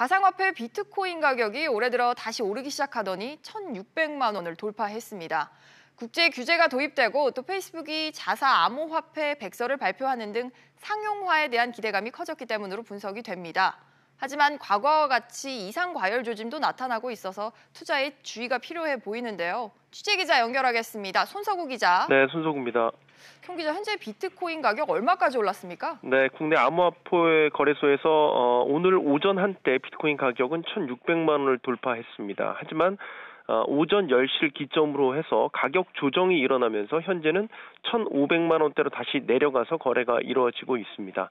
가상화폐 비트코인 가격이 올해 들어 다시 오르기 시작하더니 1,600만 원을 돌파했습니다. 국제 규제가 도입되고 또 페이스북이 자사 암호화폐 백서를 발표하는 등 상용화에 대한 기대감이 커졌기 때문으로 분석이 됩니다. 하지만 과거와 같이 이상 과열 조짐도 나타나고 있어서 투자에 주의가 필요해 보이는데요. 취재기자 연결하겠습니다. 손석우 기자. 네, 손석우입니다. 형 기자, 현재 비트코인 가격 얼마까지 올랐습니까? 네, 국내 암호화폐 거래소에서 오늘 오전 한때 비트코인 가격은 1,600만 원을 돌파했습니다. 하지만 오전 10시를 기점으로 해서 가격 조정이 일어나면서 현재는 1,500만 원대로 다시 내려가서 거래가 이루어지고 있습니다.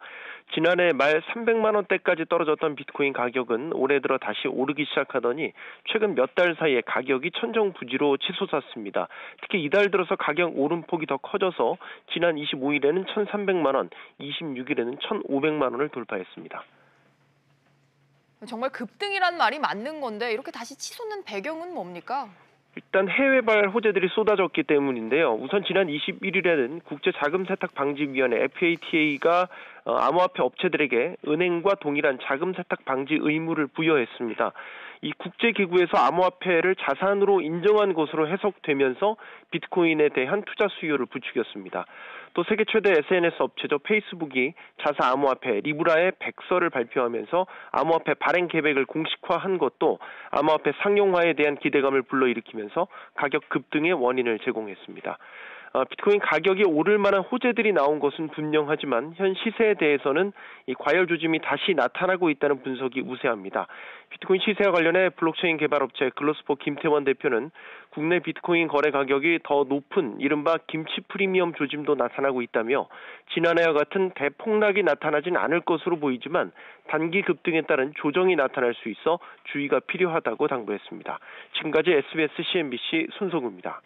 지난해 말 300만 원대까지 떨어졌던 비트코인 가격은 올해 들어 다시 오르기 시작하더니 최근 몇 달 사이에 가격이 천정부지로 치솟았습니다. 특히 이달 들어서 가격 오름폭이 더 커져서 지난 25일에는 1,300만 원, 26일에는 1,500만 원을 돌파했습니다. 정말 급등이란 말이 맞는 건데 이렇게 다시 치솟는 배경은 뭡니까? 일단 해외발 호재들이 쏟아졌기 때문인데요. 우선 지난 21일에는 국제자금세탁방지위원회 FATA가 암호화폐 업체들에게 은행과 동일한 자금세탁 방지 의무를 부여했습니다. 이 국제기구에서 암호화폐를 자산으로 인정한 것으로 해석되면서 비트코인에 대한 투자 수요를 부추겼습니다. 또 세계 최대 SNS 업체죠. 페이스북이 자사 암호화폐 리브라의 백서를 발표하면서 암호화폐 발행 계획을 공식화한 것도 암호화폐 상용화에 대한 기대감을 불러일으키면서 가격 급등의 원인을 제공했습니다. 비트코인 가격이 오를 만한 호재들이 나온 것은 분명하지만 현 시세에 대해서는 이 과열 조짐이 다시 나타나고 있다는 분석이 우세합니다. 비트코인 시세와 관련해 블록체인 개발업체 글로스포 김태원 대표는 국내 비트코인 거래 가격이 더 높은 이른바 김치 프리미엄 조짐도 나타나고 있다며 지난해와 같은 대폭락이 나타나진 않을 것으로 보이지만 단기 급등에 따른 조정이 나타날 수 있어 주의가 필요하다고 당부했습니다. 지금까지 SBS CNBC 손석우입니다.